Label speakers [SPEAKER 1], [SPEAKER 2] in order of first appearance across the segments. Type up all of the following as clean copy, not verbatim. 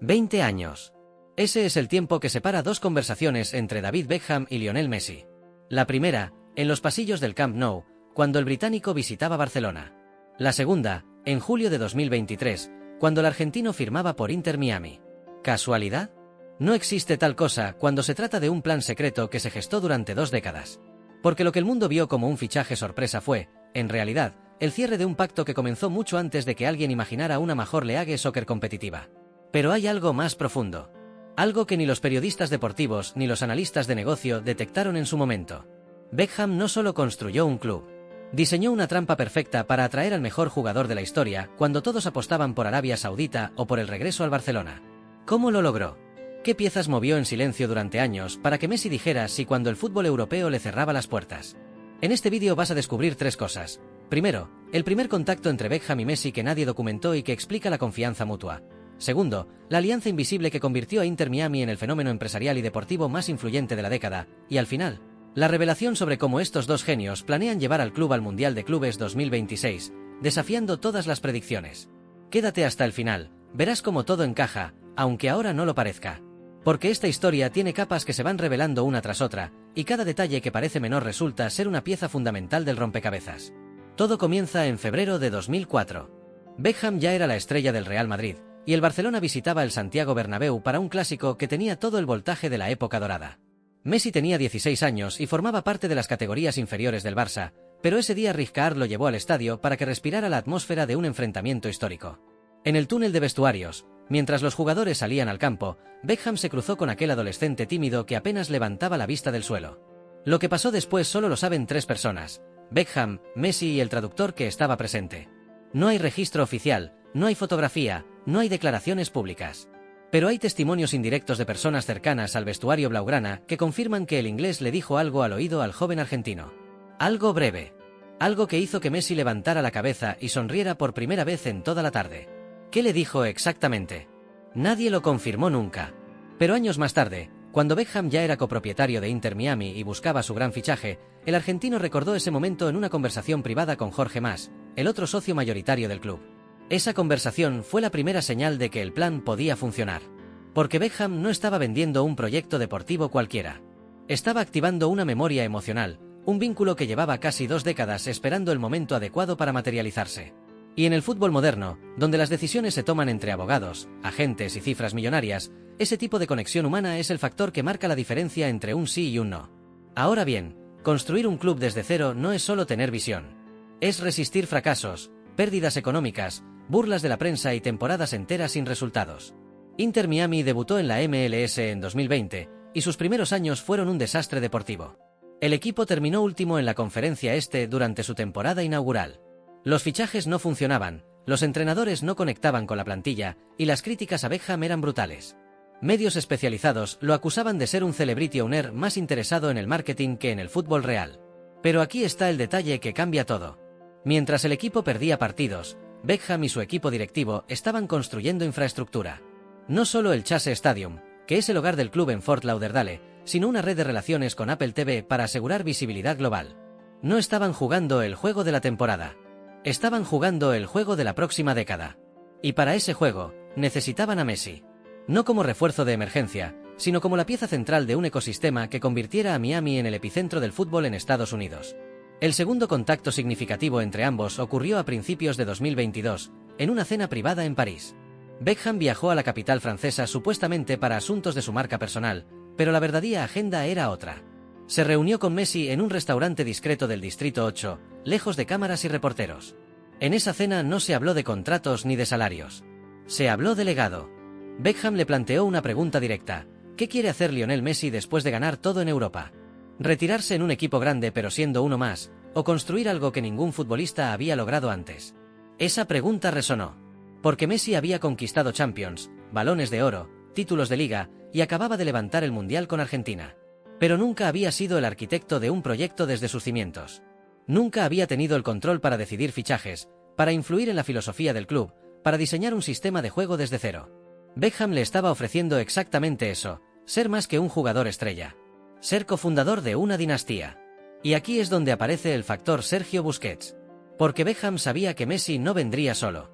[SPEAKER 1] 20 años. Ese es el tiempo que separa dos conversaciones entre David Beckham y Lionel Messi. La primera, en los pasillos del Camp Nou, cuando el británico visitaba Barcelona. La segunda, en julio de 2023, cuando el argentino firmaba por Inter Miami. ¿Casualidad? No existe tal cosa cuando se trata de un plan secreto que se gestó durante 2 décadas. Porque lo que el mundo vio como un fichaje sorpresa fue, en realidad, el cierre de un pacto que comenzó mucho antes de que alguien imaginara una Major League Soccer competitiva. Pero hay algo más profundo. Algo que ni los periodistas deportivos ni los analistas de negocio detectaron en su momento. Beckham no solo construyó un club. Diseñó una trampa perfecta para atraer al mejor jugador de la historia cuando todos apostaban por Arabia Saudita o por el regreso al Barcelona. ¿Cómo lo logró? ¿Qué piezas movió en silencio durante años para que Messi dijera sí cuando el fútbol europeo le cerraba las puertas? En este vídeo vas a descubrir 3 cosas. Primero, el primer contacto entre Beckham y Messi que nadie documentó y que explica la confianza mutua. Segundo, la alianza invisible que convirtió a Inter Miami en el fenómeno empresarial y deportivo más influyente de la década. Y al final, la revelación sobre cómo estos dos genios planean llevar al club al Mundial de Clubes 2026, desafiando todas las predicciones. Quédate hasta el final, verás cómo todo encaja, aunque ahora no lo parezca. Porque esta historia tiene capas que se van revelando una tras otra, y cada detalle que parece menor resulta ser una pieza fundamental del rompecabezas. Todo comienza en febrero de 2004. Beckham ya era la estrella del Real Madrid, y el Barcelona visitaba el Santiago Bernabéu para un clásico que tenía todo el voltaje de la época dorada. Messi tenía 16 años y formaba parte de las categorías inferiores del Barça, pero ese día Rijkaard lo llevó al estadio para que respirara la atmósfera de un enfrentamiento histórico. En el túnel de vestuarios, mientras los jugadores salían al campo, Beckham se cruzó con aquel adolescente tímido que apenas levantaba la vista del suelo. Lo que pasó después solo lo saben 3 personas: Beckham, Messi y el traductor que estaba presente. No hay registro oficial, no hay fotografía, no hay declaraciones públicas. Pero hay testimonios indirectos de personas cercanas al vestuario blaugrana que confirman que el inglés le dijo algo al oído al joven argentino. Algo breve. Algo que hizo que Messi levantara la cabeza y sonriera por primera vez en toda la tarde. ¿Qué le dijo exactamente? Nadie lo confirmó nunca. Pero años más tarde, cuando Beckham ya era copropietario de Inter Miami y buscaba su gran fichaje, el argentino recordó ese momento en una conversación privada con Jorge Mas, el otro socio mayoritario del club. Esa conversación fue la primera señal de que el plan podía funcionar. Porque Beckham no estaba vendiendo un proyecto deportivo cualquiera. Estaba activando una memoria emocional, un vínculo que llevaba casi 2 décadas esperando el momento adecuado para materializarse. Y en el fútbol moderno, donde las decisiones se toman entre abogados, agentes y cifras millonarias, ese tipo de conexión humana es el factor que marca la diferencia entre un sí y un no. Ahora bien, construir un club desde cero no es solo tener visión. Es resistir fracasos, pérdidas económicas, burlas de la prensa y temporadas enteras sin resultados. Inter Miami debutó en la MLS en 2020, y sus primeros años fueron un desastre deportivo. El equipo terminó último en la Conferencia Este durante su temporada inaugural. Los fichajes no funcionaban, los entrenadores no conectaban con la plantilla, y las críticas a Beckham eran brutales. Medios especializados lo acusaban de ser un celebrity owner más interesado en el marketing que en el fútbol real. Pero aquí está el detalle que cambia todo. Mientras el equipo perdía partidos, Beckham y su equipo directivo estaban construyendo infraestructura. No solo el Chase Stadium, que es el hogar del club en Fort Lauderdale, sino una red de relaciones con Apple TV para asegurar visibilidad global. No estaban jugando el juego de la temporada. Estaban jugando el juego de la próxima década. Y para ese juego, necesitaban a Messi. No como refuerzo de emergencia, sino como la pieza central de un ecosistema que convirtiera a Miami en el epicentro del fútbol en Estados Unidos. El segundo contacto significativo entre ambos ocurrió a principios de 2022, en una cena privada en París. Beckham viajó a la capital francesa supuestamente para asuntos de su marca personal, pero la verdadera agenda era otra. Se reunió con Messi en un restaurante discreto del Distrito 8, lejos de cámaras y reporteros. En esa cena no se habló de contratos ni de salarios. Se habló de legado. Beckham le planteó una pregunta directa: ¿qué quiere hacer Lionel Messi después de ganar todo en Europa? ¿Retirarse en un equipo grande pero siendo uno más, o construir algo que ningún futbolista había logrado antes? Esa pregunta resonó. Porque Messi había conquistado Champions, balones de oro, títulos de liga, y acababa de levantar el Mundial con Argentina. Pero nunca había sido el arquitecto de un proyecto desde sus cimientos. Nunca había tenido el control para decidir fichajes, para influir en la filosofía del club, para diseñar un sistema de juego desde cero. Beckham le estaba ofreciendo exactamente eso: ser más que un jugador estrella. Ser cofundador de una dinastía. Y aquí es donde aparece el factor Sergio Busquets. Porque Beckham sabía que Messi no vendría solo.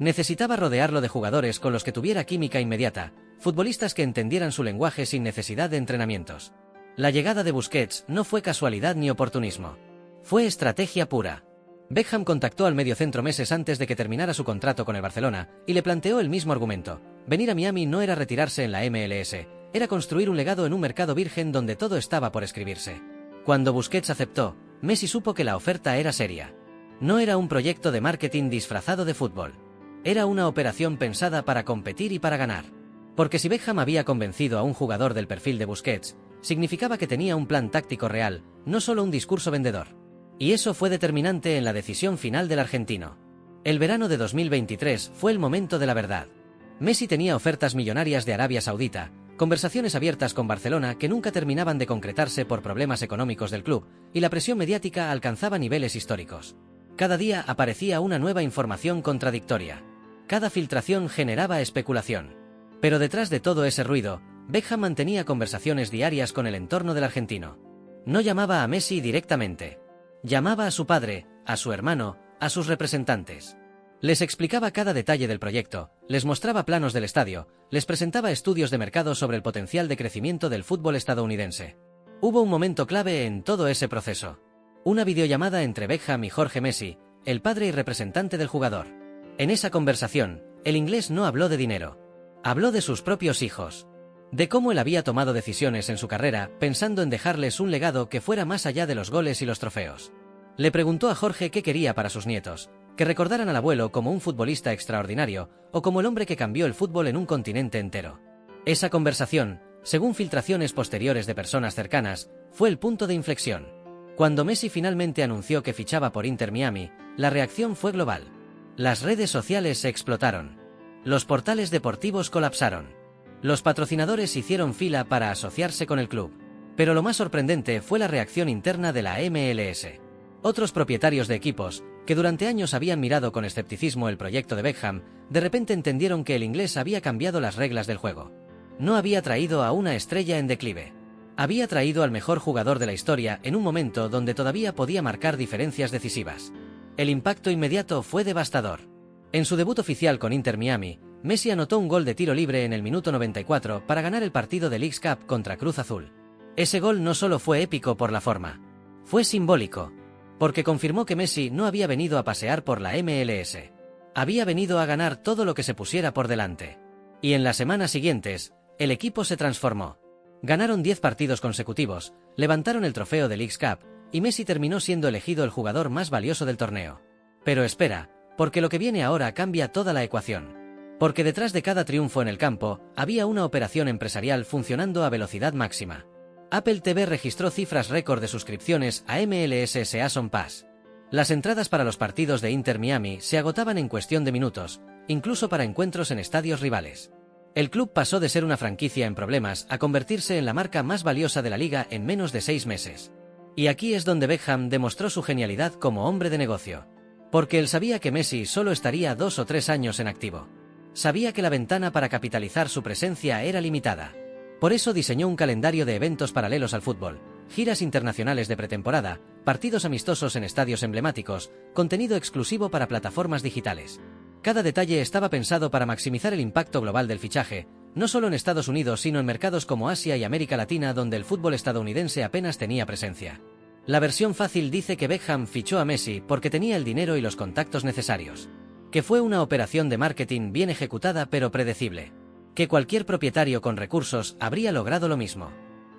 [SPEAKER 1] Necesitaba rodearlo de jugadores con los que tuviera química inmediata, futbolistas que entendieran su lenguaje sin necesidad de entrenamientos. La llegada de Busquets no fue casualidad ni oportunismo. Fue estrategia pura. Beckham contactó al mediocentro meses antes de que terminara su contrato con el Barcelona y le planteó el mismo argumento. Venir a Miami no era retirarse en la MLS, era construir un legado en un mercado virgen donde todo estaba por escribirse. Cuando Busquets aceptó, Messi supo que la oferta era seria. No era un proyecto de marketing disfrazado de fútbol. Era una operación pensada para competir y para ganar. Porque si Beckham había convencido a un jugador del perfil de Busquets, significaba que tenía un plan táctico real, no solo un discurso vendedor. Y eso fue determinante en la decisión final del argentino. El verano de 2023 fue el momento de la verdad. Messi tenía ofertas millonarias de Arabia Saudita, conversaciones abiertas con Barcelona que nunca terminaban de concretarse por problemas económicos del club, y la presión mediática alcanzaba niveles históricos. Cada día aparecía una nueva información contradictoria. Cada filtración generaba especulación. Pero detrás de todo ese ruido, Beckham mantenía conversaciones diarias con el entorno del argentino. No llamaba a Messi directamente. Llamaba a su padre, a su hermano, a sus representantes. Les explicaba cada detalle del proyecto, les mostraba planos del estadio, les presentaba estudios de mercado sobre el potencial de crecimiento del fútbol estadounidense. Hubo un momento clave en todo ese proceso. Una videollamada entre Beckham y Jorge Messi, el padre y representante del jugador. En esa conversación, el inglés no habló de dinero. Habló de sus propios hijos. De cómo él había tomado decisiones en su carrera, pensando en dejarles un legado que fuera más allá de los goles y los trofeos. Le preguntó a Jorge qué quería para sus nietos, que recordaran al abuelo como un futbolista extraordinario, o como el hombre que cambió el fútbol en un continente entero. Esa conversación, según filtraciones posteriores de personas cercanas, fue el punto de inflexión. Cuando Messi finalmente anunció que fichaba por Inter Miami, la reacción fue global. Las redes sociales se explotaron. Los portales deportivos colapsaron. Los patrocinadores hicieron fila para asociarse con el club. Pero lo más sorprendente fue la reacción interna de la MLS. Otros propietarios de equipos, que durante años habían mirado con escepticismo el proyecto de Beckham, de repente entendieron que el inglés había cambiado las reglas del juego. No había traído a una estrella en declive. Había traído al mejor jugador de la historia en un momento donde todavía podía marcar diferencias decisivas. El impacto inmediato fue devastador. En su debut oficial con Inter Miami, Messi anotó un gol de tiro libre en el minuto 94 para ganar el partido de Leagues Cup contra Cruz Azul. Ese gol no solo fue épico por la forma, fue simbólico, porque confirmó que Messi no había venido a pasear por la MLS. Había venido a ganar todo lo que se pusiera por delante. Y en las semanas siguientes, el equipo se transformó. Ganaron 10 partidos consecutivos, levantaron el trofeo de Leagues Cup, y Messi terminó siendo elegido el jugador más valioso del torneo. Pero espera, porque lo que viene ahora cambia toda la ecuación. Porque detrás de cada triunfo en el campo, había una operación empresarial funcionando a velocidad máxima. Apple TV registró cifras récord de suscripciones a MLS Season Pass. Las entradas para los partidos de Inter Miami se agotaban en cuestión de minutos, incluso para encuentros en estadios rivales. El club pasó de ser una franquicia en problemas a convertirse en la marca más valiosa de la liga en menos de 6 meses. Y aquí es donde Beckham demostró su genialidad como hombre de negocio. Porque él sabía que Messi solo estaría 2 o 3 años en activo. Sabía que la ventana para capitalizar su presencia era limitada. Por eso diseñó un calendario de eventos paralelos al fútbol, giras internacionales de pretemporada, partidos amistosos en estadios emblemáticos, contenido exclusivo para plataformas digitales. Cada detalle estaba pensado para maximizar el impacto global del fichaje, no solo en Estados Unidos sino en mercados como Asia y América Latina donde el fútbol estadounidense apenas tenía presencia. La versión fácil dice que Beckham fichó a Messi porque tenía el dinero y los contactos necesarios. Que fue una operación de marketing bien ejecutada pero predecible. Que cualquier propietario con recursos habría logrado lo mismo.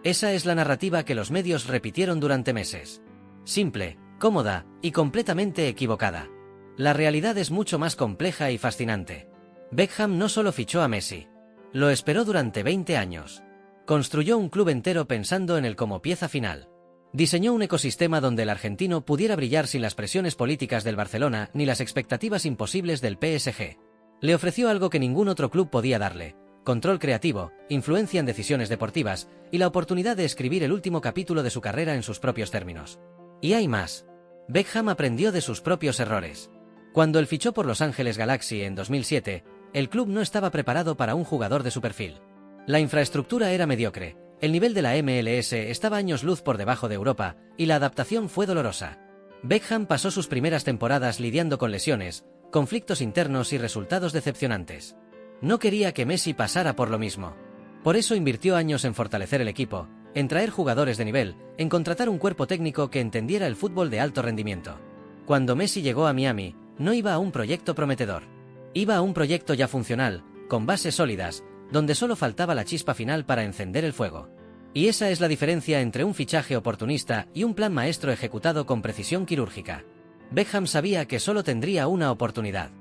[SPEAKER 1] Esa es la narrativa que los medios repitieron durante meses. Simple, cómoda y completamente equivocada. La realidad es mucho más compleja y fascinante. Beckham no solo fichó a Messi. Lo esperó durante 20 años. Construyó un club entero pensando en él como pieza final. Diseñó un ecosistema donde el argentino pudiera brillar sin las presiones políticas del Barcelona ni las expectativas imposibles del PSG. Le ofreció algo que ningún otro club podía darle: control creativo, influencia en decisiones deportivas y la oportunidad de escribir el último capítulo de su carrera en sus propios términos. Y hay más. Beckham aprendió de sus propios errores. Cuando él fichó por Los Ángeles Galaxy en 2007, el club no estaba preparado para un jugador de su perfil. La infraestructura era mediocre, el nivel de la MLS estaba años luz por debajo de Europa, y la adaptación fue dolorosa. Beckham pasó sus primeras temporadas lidiando con lesiones, conflictos internos y resultados decepcionantes. No quería que Messi pasara por lo mismo. Por eso invirtió años en fortalecer el equipo, en traer jugadores de nivel, en contratar un cuerpo técnico que entendiera el fútbol de alto rendimiento. Cuando Messi llegó a Miami, no iba a un proyecto prometedor. Iba a un proyecto ya funcional, con bases sólidas, donde solo faltaba la chispa final para encender el fuego. Y esa es la diferencia entre un fichaje oportunista y un plan maestro ejecutado con precisión quirúrgica. Beckham sabía que solo tendría una oportunidad.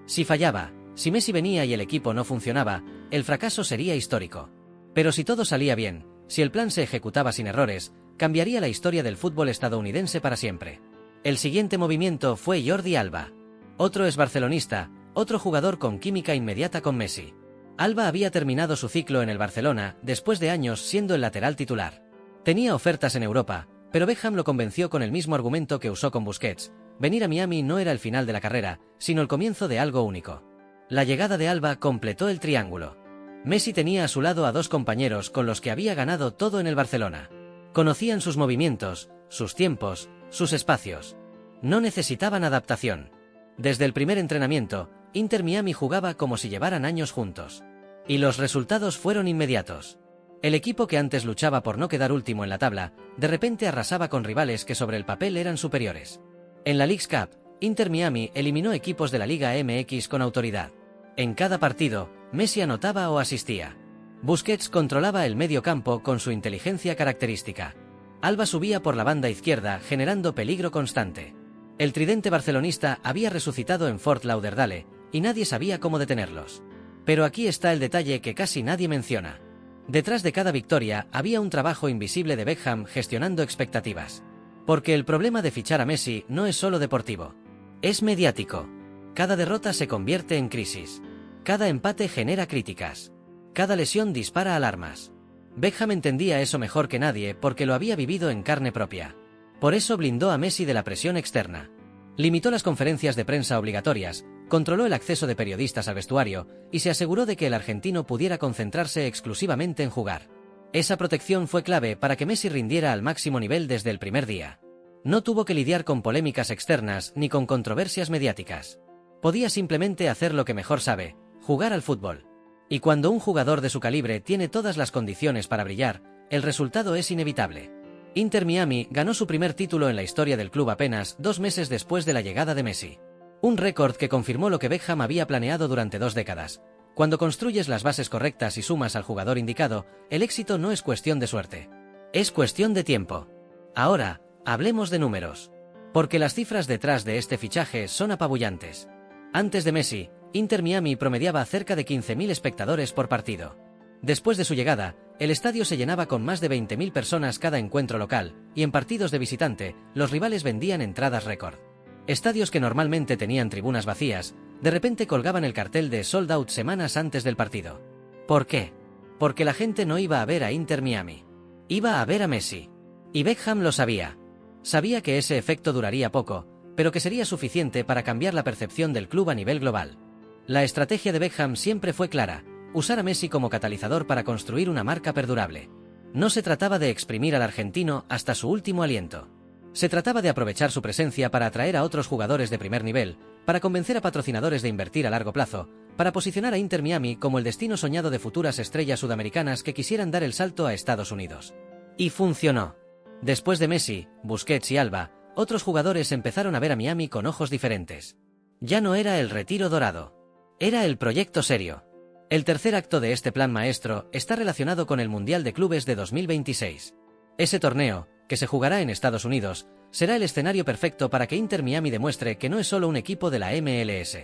[SPEAKER 1] Si fallaba, si Messi venía y el equipo no funcionaba, el fracaso sería histórico. Pero si todo salía bien, si el plan se ejecutaba sin errores, cambiaría la historia del fútbol estadounidense para siempre. El siguiente movimiento fue Jordi Alba. Otro es barcelonista, otro jugador con química inmediata con Messi. Alba había terminado su ciclo en el Barcelona, después de años siendo el lateral titular. Tenía ofertas en Europa, pero Beckham lo convenció con el mismo argumento que usó con Busquets: venir a Miami no era el final de la carrera, sino el comienzo de algo único. La llegada de Alba completó el triángulo. Messi tenía a su lado a dos compañeros con los que había ganado todo en el Barcelona. Conocían sus movimientos, sus tiempos, sus espacios. No necesitaban adaptación. Desde el primer entrenamiento, Inter Miami jugaba como si llevaran años juntos. Y los resultados fueron inmediatos. El equipo que antes luchaba por no quedar último en la tabla, de repente arrasaba con rivales que sobre el papel eran superiores. En la Leagues Cup, Inter Miami eliminó equipos de la Liga MX con autoridad. En cada partido, Messi anotaba o asistía. Busquets controlaba el medio campo con su inteligencia característica. Alba subía por la banda izquierda generando peligro constante. El tridente barcelonista había resucitado en Fort Lauderdale, y nadie sabía cómo detenerlos. Pero aquí está el detalle que casi nadie menciona. Detrás de cada victoria había un trabajo invisible de Beckham gestionando expectativas. Porque el problema de fichar a Messi no es solo deportivo. Es mediático. Cada derrota se convierte en crisis. Cada empate genera críticas. Cada lesión dispara alarmas. Beckham entendía eso mejor que nadie porque lo había vivido en carne propia. Por eso blindó a Messi de la presión externa. Limitó las conferencias de prensa obligatorias, controló el acceso de periodistas al vestuario y se aseguró de que el argentino pudiera concentrarse exclusivamente en jugar. Esa protección fue clave para que Messi rindiera al máximo nivel desde el primer día. No tuvo que lidiar con polémicas externas ni con controversias mediáticas. Podía simplemente hacer lo que mejor sabe: jugar al fútbol. Y cuando un jugador de su calibre tiene todas las condiciones para brillar, el resultado es inevitable. Inter Miami ganó su primer título en la historia del club apenas 2 meses después de la llegada de Messi. Un récord que confirmó lo que Beckham había planeado durante 2 décadas. Cuando construyes las bases correctas y sumas al jugador indicado, el éxito no es cuestión de suerte. Es cuestión de tiempo. Ahora, hablemos de números. Porque las cifras detrás de este fichaje son apabullantes. Antes de Messi, Inter Miami promediaba cerca de 15.000 espectadores por partido. Después de su llegada, el estadio se llenaba con más de 20.000 personas cada encuentro local, y en partidos de visitante, los rivales vendían entradas récord. Estadios que normalmente tenían tribunas vacías, de repente colgaban el cartel de sold out semanas antes del partido. ¿Por qué? Porque la gente no iba a ver a Inter Miami. Iba a ver a Messi. Y Beckham lo sabía. Sabía que ese efecto duraría poco, pero que sería suficiente para cambiar la percepción del club a nivel global. La estrategia de Beckham siempre fue clara: usar a Messi como catalizador para construir una marca perdurable. No se trataba de exprimir al argentino hasta su último aliento. Se trataba de aprovechar su presencia para atraer a otros jugadores de primer nivel, para convencer a patrocinadores de invertir a largo plazo, para posicionar a Inter Miami como el destino soñado de futuras estrellas sudamericanas que quisieran dar el salto a Estados Unidos. Y funcionó. Después de Messi, Busquets y Alba, otros jugadores empezaron a ver a Miami con ojos diferentes. Ya no era el retiro dorado. Era el proyecto serio. El tercer acto de este plan maestro está relacionado con el Mundial de Clubes de 2026. Ese torneo, que se jugará en Estados Unidos, será el escenario perfecto para que Inter Miami demuestre que no es solo un equipo de la MLS.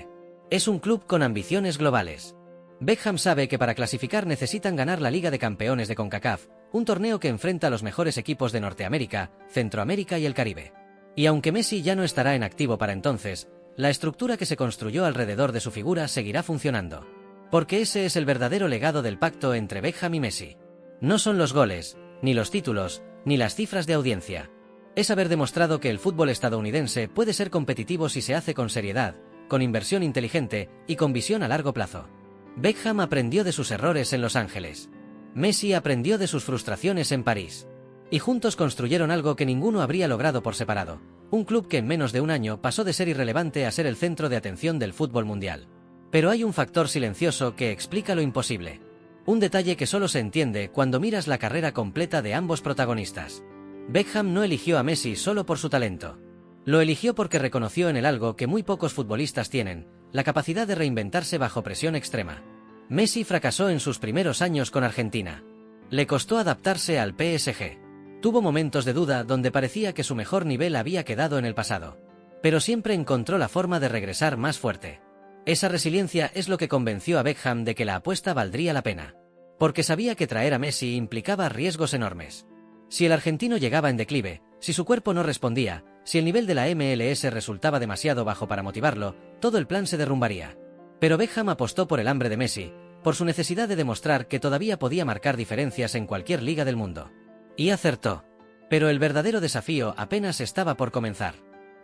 [SPEAKER 1] Es un club con ambiciones globales. Beckham sabe que para clasificar necesitan ganar la Liga de Campeones de CONCACAF, un torneo que enfrenta a los mejores equipos de Norteamérica, Centroamérica y el Caribe. Y aunque Messi ya no estará en activo para entonces, la estructura que se construyó alrededor de su figura seguirá funcionando. Porque ese es el verdadero legado del pacto entre Beckham y Messi. No son los goles, ni los títulos, ni las cifras de audiencia. Es haber demostrado que el fútbol estadounidense puede ser competitivo si se hace con seriedad, con inversión inteligente y con visión a largo plazo. Beckham aprendió de sus errores en Los Ángeles. Messi aprendió de sus frustraciones en París. Y juntos construyeron algo que ninguno habría logrado por separado: un club que en menos de un año pasó de ser irrelevante a ser el centro de atención del fútbol mundial. Pero hay un factor silencioso que explica lo imposible. Un detalle que solo se entiende cuando miras la carrera completa de ambos protagonistas. Beckham no eligió a Messi solo por su talento. Lo eligió porque reconoció en él algo que muy pocos futbolistas tienen, la capacidad de reinventarse bajo presión extrema. Messi fracasó en sus primeros años con Argentina. Le costó adaptarse al PSG. Tuvo momentos de duda donde parecía que su mejor nivel había quedado en el pasado. Pero siempre encontró la forma de regresar más fuerte. Esa resiliencia es lo que convenció a Beckham de que la apuesta valdría la pena. Porque sabía que traer a Messi implicaba riesgos enormes. Si el argentino llegaba en declive, si su cuerpo no respondía, si el nivel de la MLS resultaba demasiado bajo para motivarlo, todo el plan se derrumbaría. Pero Beckham apostó por el hambre de Messi, por su necesidad de demostrar que todavía podía marcar diferencias en cualquier liga del mundo. Y acertó. Pero el verdadero desafío apenas estaba por comenzar.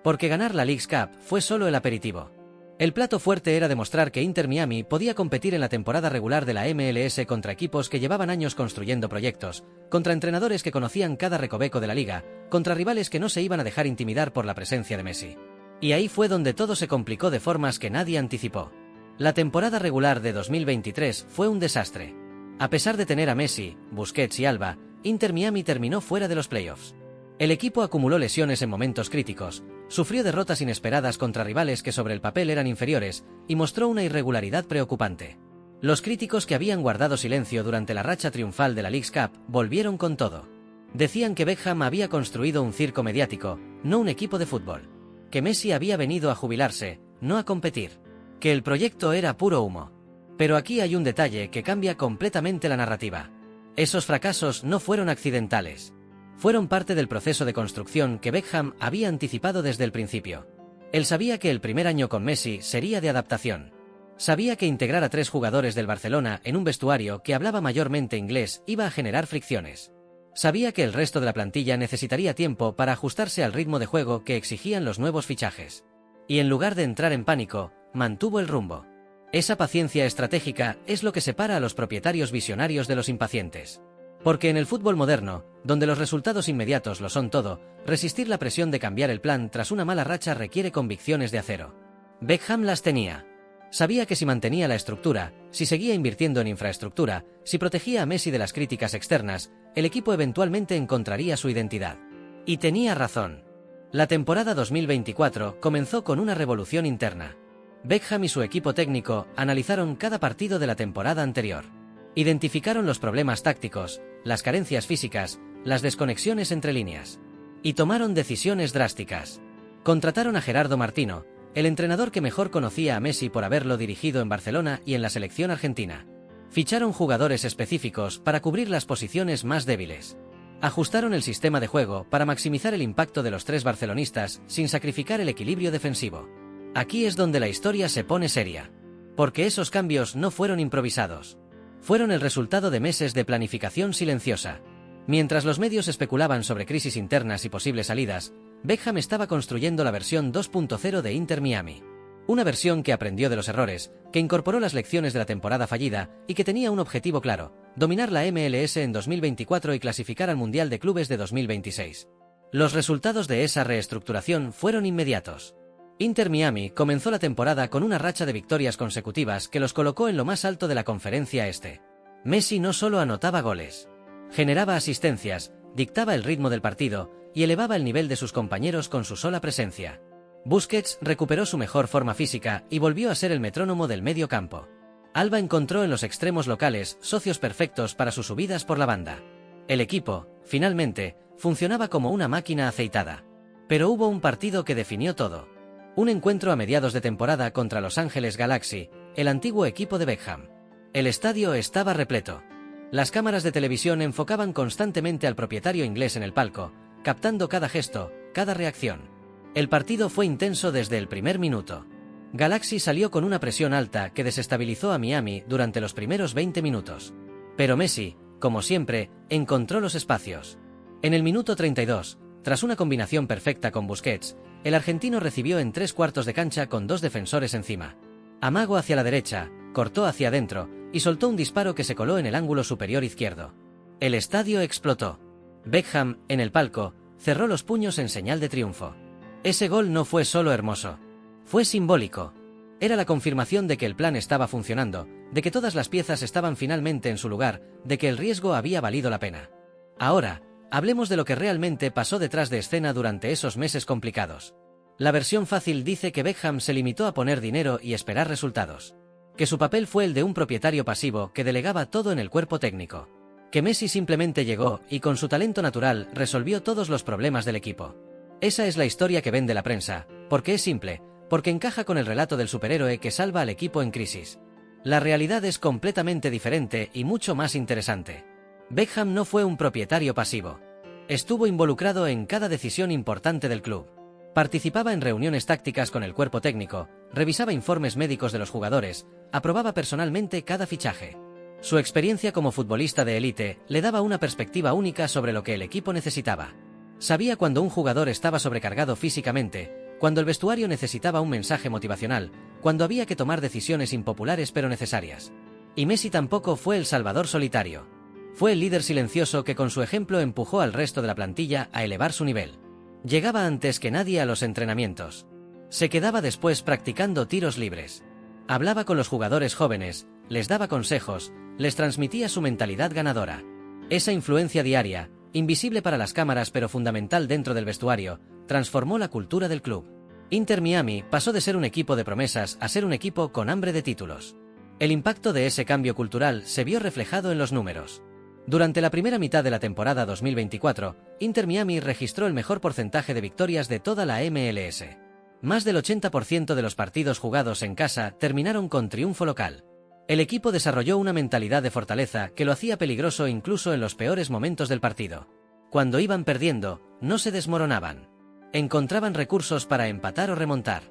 [SPEAKER 1] Porque ganar la Leagues Cup fue solo el aperitivo. El plato fuerte era demostrar que Inter Miami podía competir en la temporada regular de la MLS contra equipos que llevaban años construyendo proyectos, contra entrenadores que conocían cada recoveco de la liga, contra rivales que no se iban a dejar intimidar por la presencia de Messi. Y ahí fue donde todo se complicó de formas que nadie anticipó. La temporada regular de 2023 fue un desastre. A pesar de tener a Messi, Busquets y Alba, Inter Miami terminó fuera de los playoffs. El equipo acumuló lesiones en momentos críticos, sufrió derrotas inesperadas contra rivales que sobre el papel eran inferiores, y mostró una irregularidad preocupante. Los críticos que habían guardado silencio durante la racha triunfal de la Leagues Cup volvieron con todo. Decían que Beckham había construido un circo mediático, no un equipo de fútbol. Que Messi había venido a jubilarse, no a competir. Que el proyecto era puro humo. Pero aquí hay un detalle que cambia completamente la narrativa. Esos fracasos no fueron accidentales. Fueron parte del proceso de construcción que Beckham había anticipado desde el principio. Él sabía que el primer año con Messi sería de adaptación. Sabía que integrar a 3 jugadores del Barcelona en un vestuario que hablaba mayormente inglés iba a generar fricciones. Sabía que el resto de la plantilla necesitaría tiempo para ajustarse al ritmo de juego que exigían los nuevos fichajes. Y en lugar de entrar en pánico, mantuvo el rumbo. Esa paciencia estratégica es lo que separa a los propietarios visionarios de los impacientes. Porque en el fútbol moderno, donde los resultados inmediatos lo son todo, resistir la presión de cambiar el plan tras una mala racha requiere convicciones de acero. Beckham las tenía. Sabía que si mantenía la estructura, si seguía invirtiendo en infraestructura, si protegía a Messi de las críticas externas, el equipo eventualmente encontraría su identidad. Y tenía razón. La temporada 2024 comenzó con una revolución interna. Beckham y su equipo técnico analizaron cada partido de la temporada anterior. Identificaron los problemas tácticos, las carencias físicas, las desconexiones entre líneas. Y tomaron decisiones drásticas. Contrataron a Gerardo Martino, el entrenador que mejor conocía a Messi por haberlo dirigido en Barcelona y en la selección argentina. Ficharon jugadores específicos para cubrir las posiciones más débiles. Ajustaron el sistema de juego para maximizar el impacto de los 3 barcelonistas sin sacrificar el equilibrio defensivo. Aquí es donde la historia se pone seria. Porque esos cambios no fueron improvisados. Fueron el resultado de meses de planificación silenciosa. Mientras los medios especulaban sobre crisis internas y posibles salidas, Beckham estaba construyendo la versión 2.0 de Inter Miami. Una versión que aprendió de los errores, que incorporó las lecciones de la temporada fallida y que tenía un objetivo claro: dominar la MLS en 2024 y clasificar al Mundial de Clubes de 2026. Los resultados de esa reestructuración fueron inmediatos. Inter Miami comenzó la temporada con una racha de victorias consecutivas que los colocó en lo más alto de la Conferencia Este. Messi no solo anotaba goles, generaba asistencias, dictaba el ritmo del partido y elevaba el nivel de sus compañeros con su sola presencia. Busquets recuperó su mejor forma física y volvió a ser el metrónomo del medio campo. Alba encontró en los extremos locales socios perfectos para sus subidas por la banda. El equipo, finalmente, funcionaba como una máquina aceitada. Pero hubo un partido que definió todo. Un encuentro a mediados de temporada contra Los Ángeles Galaxy, el antiguo equipo de Beckham. El estadio estaba repleto. Las cámaras de televisión enfocaban constantemente al propietario inglés en el palco, captando cada gesto, cada reacción. El partido fue intenso desde el primer minuto. Galaxy salió con una presión alta que desestabilizó a Miami durante los primeros 20 minutos. Pero Messi, como siempre, encontró los espacios. En el minuto 32, tras una combinación perfecta con Busquets, el argentino recibió en 3/4 de cancha con 2 defensores encima. Amagó hacia la derecha, cortó hacia adentro y soltó un disparo que se coló en el ángulo superior izquierdo. El estadio explotó. Beckham, en el palco, cerró los puños en señal de triunfo. Ese gol no fue solo hermoso. Fue simbólico. Era la confirmación de que el plan estaba funcionando, de que todas las piezas estaban finalmente en su lugar, de que el riesgo había valido la pena. Ahora, hablemos de lo que realmente pasó detrás de escena durante esos meses complicados. La versión fácil dice que Beckham se limitó a poner dinero y esperar resultados. Que su papel fue el de un propietario pasivo que delegaba todo en el cuerpo técnico. Que Messi simplemente llegó y con su talento natural resolvió todos los problemas del equipo. Esa es la historia que vende la prensa, porque es simple, porque encaja con el relato del superhéroe que salva al equipo en crisis. La realidad es completamente diferente y mucho más interesante. Beckham no fue un propietario pasivo. Estuvo involucrado en cada decisión importante del club. Participaba en reuniones tácticas con el cuerpo técnico, revisaba informes médicos de los jugadores, aprobaba personalmente cada fichaje. Su experiencia como futbolista de élite le daba una perspectiva única sobre lo que el equipo necesitaba. Sabía cuando un jugador estaba sobrecargado físicamente, cuando el vestuario necesitaba un mensaje motivacional, cuando había que tomar decisiones impopulares pero necesarias. Y Messi tampoco fue el salvador solitario. Fue el líder silencioso que con su ejemplo empujó al resto de la plantilla a elevar su nivel. Llegaba antes que nadie a los entrenamientos. Se quedaba después practicando tiros libres. Hablaba con los jugadores jóvenes, les daba consejos, les transmitía su mentalidad ganadora. Esa influencia diaria, invisible para las cámaras pero fundamental dentro del vestuario, transformó la cultura del club. Inter Miami pasó de ser un equipo de promesas a ser un equipo con hambre de títulos. El impacto de ese cambio cultural se vio reflejado en los números. Durante la primera mitad de la temporada 2024, Inter Miami registró el mejor porcentaje de victorias de toda la MLS. Más del 80% de los partidos jugados en casa terminaron con triunfo local. El equipo desarrolló una mentalidad de fortaleza que lo hacía peligroso incluso en los peores momentos del partido. Cuando iban perdiendo, no se desmoronaban. Encontraban recursos para empatar o remontar.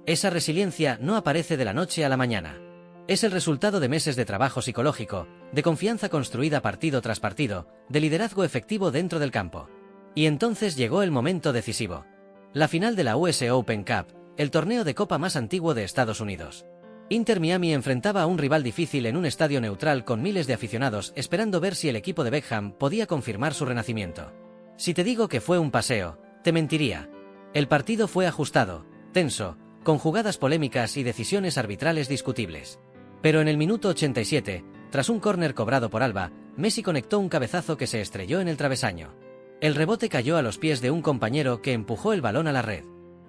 [SPEAKER 1] Esa resiliencia no aparece de la noche a la mañana. Es el resultado de meses de trabajo psicológico, de confianza construida partido tras partido, de liderazgo efectivo dentro del campo. Y entonces llegó el momento decisivo. La final de la US Open Cup, el torneo de copa más antiguo de Estados Unidos. Inter Miami enfrentaba a un rival difícil en un estadio neutral con miles de aficionados esperando ver si el equipo de Beckham podía confirmar su renacimiento. Si te digo que fue un paseo, te mentiría. El partido fue ajustado, tenso, con jugadas polémicas y decisiones arbitrales discutibles. Pero en el minuto 87, tras un córner cobrado por Alba, Messi conectó un cabezazo que se estrelló en el travesaño. El rebote cayó a los pies de un compañero que empujó el balón a la red.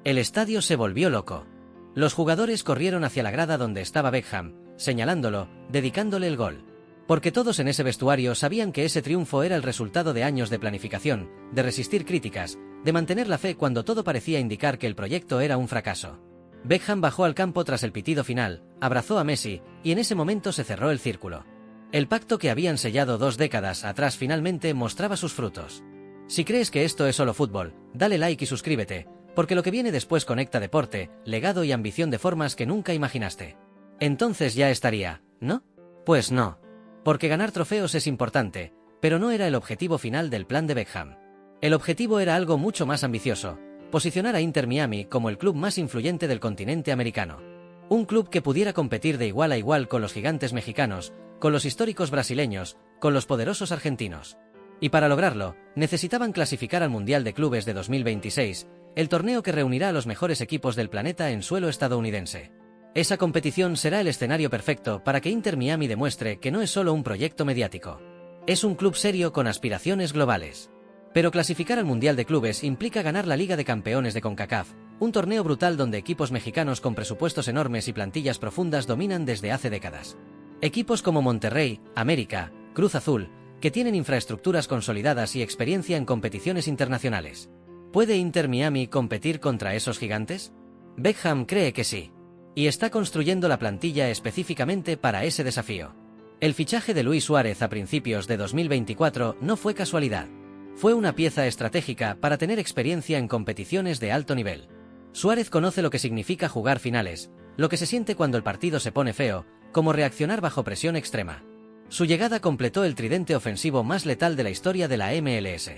[SPEAKER 1] El estadio se volvió loco. Los jugadores corrieron hacia la grada donde estaba Beckham, señalándolo, dedicándole el gol. Porque todos en ese vestuario sabían que ese triunfo era el resultado de años de planificación, de resistir críticas, de mantener la fe cuando todo parecía indicar que el proyecto era un fracaso. Beckham bajó al campo tras el pitido final, abrazó a Messi, y en ese momento se cerró el círculo. El pacto que habían sellado 2 décadas atrás finalmente mostraba sus frutos. Si crees que esto es solo fútbol, dale like y suscríbete, porque lo que viene después conecta deporte, legado y ambición de formas que nunca imaginaste. Entonces ya estaría, ¿no? Pues no. Porque ganar trofeos es importante, pero no era el objetivo final del plan de Beckham. El objetivo era algo mucho más ambicioso: posicionar a Inter Miami como el club más influyente del continente americano. Un club que pudiera competir de igual a igual con los gigantes mexicanos, con los históricos brasileños, con los poderosos argentinos. Y para lograrlo, necesitaban clasificar al Mundial de Clubes de 2026, el torneo que reunirá a los mejores equipos del planeta en suelo estadounidense. Esa competición será el escenario perfecto para que Inter Miami demuestre que no es solo un proyecto mediático. Es un club serio con aspiraciones globales. Pero clasificar al Mundial de Clubes implica ganar la Liga de Campeones de CONCACAF, un torneo brutal donde equipos mexicanos con presupuestos enormes y plantillas profundas dominan desde hace décadas. Equipos como Monterrey, América, Cruz Azul, que tienen infraestructuras consolidadas y experiencia en competiciones internacionales. ¿Puede Inter Miami competir contra esos gigantes? Beckham cree que sí. Y está construyendo la plantilla específicamente para ese desafío. El fichaje de Luis Suárez a principios de 2024 no fue casualidad. Fue una pieza estratégica para tener experiencia en competiciones de alto nivel. Suárez conoce lo que significa jugar finales, lo que se siente cuando el partido se pone feo, cómo reaccionar bajo presión extrema. Su llegada completó el tridente ofensivo más letal de la historia de la MLS.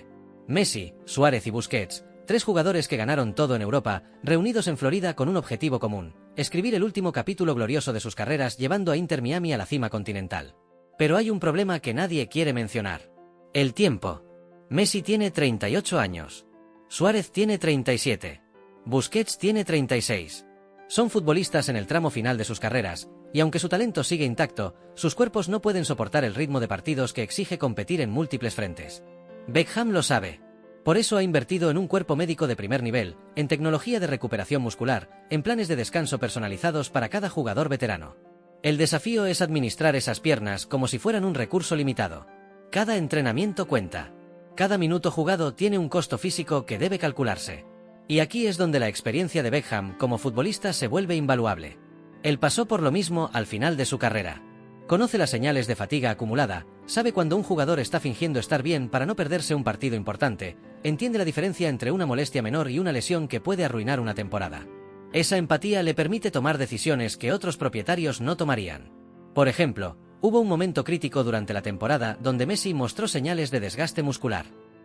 [SPEAKER 1] Messi, Suárez y Busquets, 3 jugadores que ganaron todo en Europa, reunidos en Florida con un objetivo común: escribir el último capítulo glorioso de sus carreras llevando a Inter Miami a la cima continental. Pero hay un problema que nadie quiere mencionar: el tiempo. Messi tiene 38 años. Suárez tiene 37. Busquets tiene 36. Son futbolistas en el tramo final de sus carreras, y aunque su talento sigue intacto, sus cuerpos no pueden soportar el ritmo de partidos que exige competir en múltiples frentes. Beckham lo sabe. Por eso ha invertido en un cuerpo médico de primer nivel, en tecnología de recuperación muscular, en planes de descanso personalizados para cada jugador veterano. El desafío es administrar esas piernas como si fueran un recurso limitado. Cada entrenamiento cuenta. Cada minuto jugado tiene un costo físico que debe calcularse. Y aquí es donde la experiencia de Beckham como futbolista se vuelve invaluable. Él pasó por lo mismo al final de su carrera. Conoce las señales de fatiga acumulada, sabe cuando un jugador está fingiendo estar bien para no perderse un partido importante, entiende la diferencia entre una molestia menor y una lesión que puede arruinar una temporada. Esa empatía le permite tomar decisiones que otros propietarios no tomarían. Por ejemplo, hubo un momento crítico durante la temporada donde Messi mostró señales de desgaste muscular.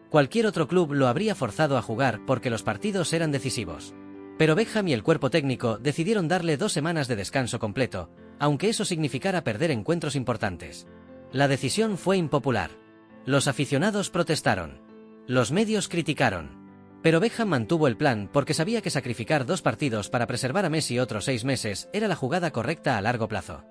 [SPEAKER 1] Cualquier otro club lo habría forzado a jugar porque los partidos eran decisivos. Pero Beckham y el cuerpo técnico decidieron darle 2 semanas de descanso completo, aunque eso significara perder encuentros importantes. La decisión fue impopular. Los aficionados protestaron. Los medios criticaron. Pero Beckham mantuvo el plan porque sabía que sacrificar 2 partidos para preservar a Messi otros 6 meses era la jugada correcta a largo plazo.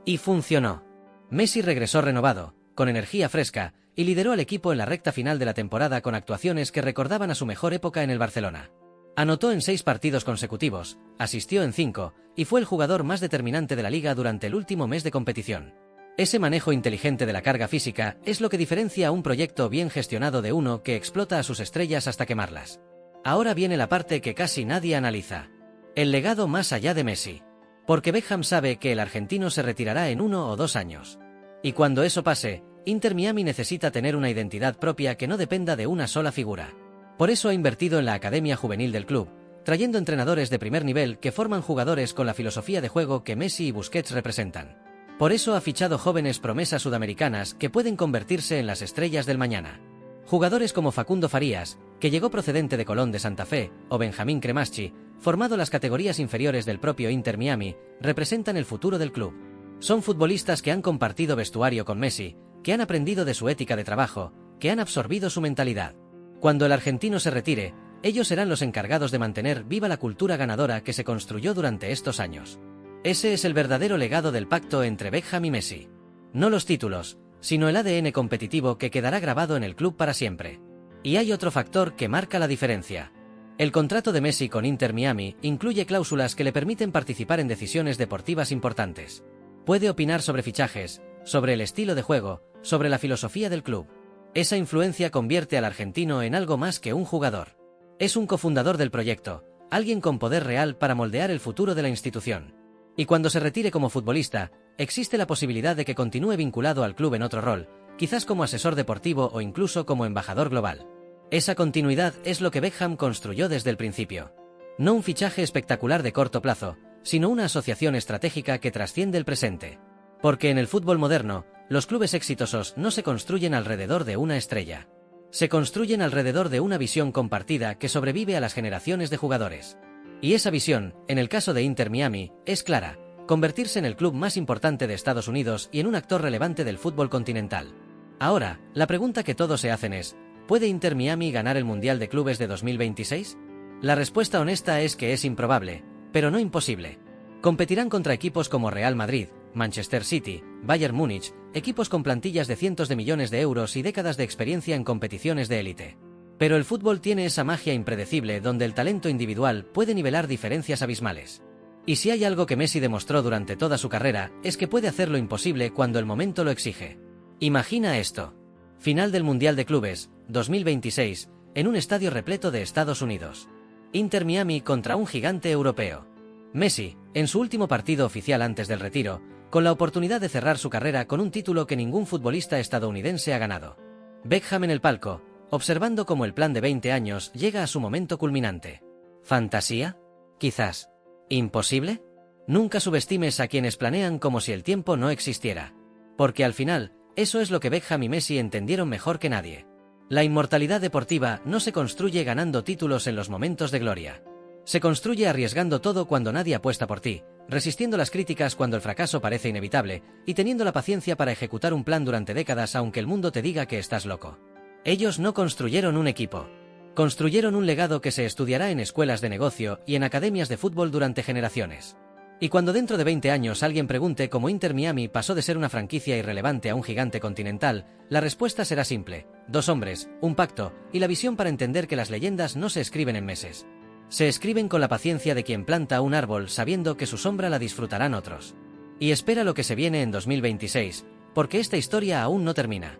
[SPEAKER 1] Y funcionó. Messi regresó renovado, con energía fresca, y lideró al equipo en la recta final de la temporada con actuaciones que recordaban a su mejor época en el Barcelona. Anotó en 6 partidos consecutivos, asistió en 5, y fue el jugador más determinante de la liga durante el último mes de competición. Ese manejo inteligente de la carga física es lo que diferencia a un proyecto bien gestionado de uno que explota a sus estrellas hasta quemarlas. Ahora viene la parte que casi nadie analiza. El legado más allá de Messi. Porque Beckham sabe que el argentino se retirará en 1 o 2 años. Y cuando eso pase, Inter Miami necesita tener una identidad propia que no dependa de una sola figura. Por eso ha invertido en la academia juvenil del club, trayendo entrenadores de primer nivel que forman jugadores con la filosofía de juego que Messi y Busquets representan. Por eso ha fichado jóvenes promesas sudamericanas que pueden convertirse en las estrellas del mañana. Jugadores como Facundo Farías, que llegó procedente de Colón de Santa Fe, o Benjamín Cremaschi, formado las categorías inferiores del propio Inter Miami, representan el futuro del club. Son futbolistas que han compartido vestuario con Messi, que han aprendido de su ética de trabajo, que han absorbido su mentalidad. Cuando el argentino se retire, ellos serán los encargados de mantener viva la cultura ganadora que se construyó durante estos años. Ese es el verdadero legado del pacto entre Beckham y Messi. No los títulos, sino el ADN competitivo que quedará grabado en el club para siempre. Y hay otro factor que marca la diferencia. El contrato de Messi con Inter Miami incluye cláusulas que le permiten participar en decisiones deportivas importantes. Puede opinar sobre fichajes, sobre el estilo de juego, sobre la filosofía del club. Esa influencia convierte al argentino en algo más que un jugador. Es un cofundador del proyecto, alguien con poder real para moldear el futuro de la institución. Y cuando se retire como futbolista, existe la posibilidad de que continúe vinculado al club en otro rol, quizás como asesor deportivo o incluso como embajador global. Esa continuidad es lo que Beckham construyó desde el principio. No un fichaje espectacular de corto plazo, sino una asociación estratégica que trasciende el presente. Porque en el fútbol moderno, los clubes exitosos no se construyen alrededor de una estrella. Se construyen alrededor de una visión compartida que sobrevive a las generaciones de jugadores. Y esa visión, en el caso de Inter Miami, es clara: convertirse en el club más importante de Estados Unidos y en un actor relevante del fútbol continental. Ahora, la pregunta que todos se hacen es: ¿puede Inter Miami ganar el Mundial de Clubes de 2026? La respuesta honesta es que es improbable, pero no imposible. Competirán contra equipos como Real Madrid, Manchester City, Bayern Múnich, equipos con plantillas de cientos de millones de euros y décadas de experiencia en competiciones de élite. Pero el fútbol tiene esa magia impredecible donde el talento individual puede nivelar diferencias abismales. Y si hay algo que Messi demostró durante toda su carrera, es que puede hacer lo imposible cuando el momento lo exige. Imagina esto. Final del Mundial de Clubes, 2026, en un estadio repleto de Estados Unidos. Inter Miami contra un gigante europeo. Messi, en su último partido oficial antes del retiro, con la oportunidad de cerrar su carrera con un título que ningún futbolista estadounidense ha ganado. Beckham en el palco, observando cómo el plan de 20 años llega a su momento culminante. ¿Fantasía? Quizás. ¿Imposible? Nunca subestimes a quienes planean como si el tiempo no existiera. Porque al final, eso es lo que Beckham y Messi entendieron mejor que nadie. La inmortalidad deportiva no se construye ganando títulos en los momentos de gloria. Se construye arriesgando todo cuando nadie apuesta por ti, resistiendo las críticas cuando el fracaso parece inevitable, y teniendo la paciencia para ejecutar un plan durante décadas aunque el mundo te diga que estás loco. Ellos no construyeron un equipo. Construyeron un legado que se estudiará en escuelas de negocio y en academias de fútbol durante generaciones. Y cuando dentro de 20 años alguien pregunte cómo Inter Miami pasó de ser una franquicia irrelevante a un gigante continental, la respuesta será simple: 2 hombres, un pacto, y la visión para entender que las leyendas no se escriben en meses. Se escriben con la paciencia de quien planta un árbol sabiendo que su sombra la disfrutarán otros. Y espera lo que se viene en 2026, porque esta historia aún no termina.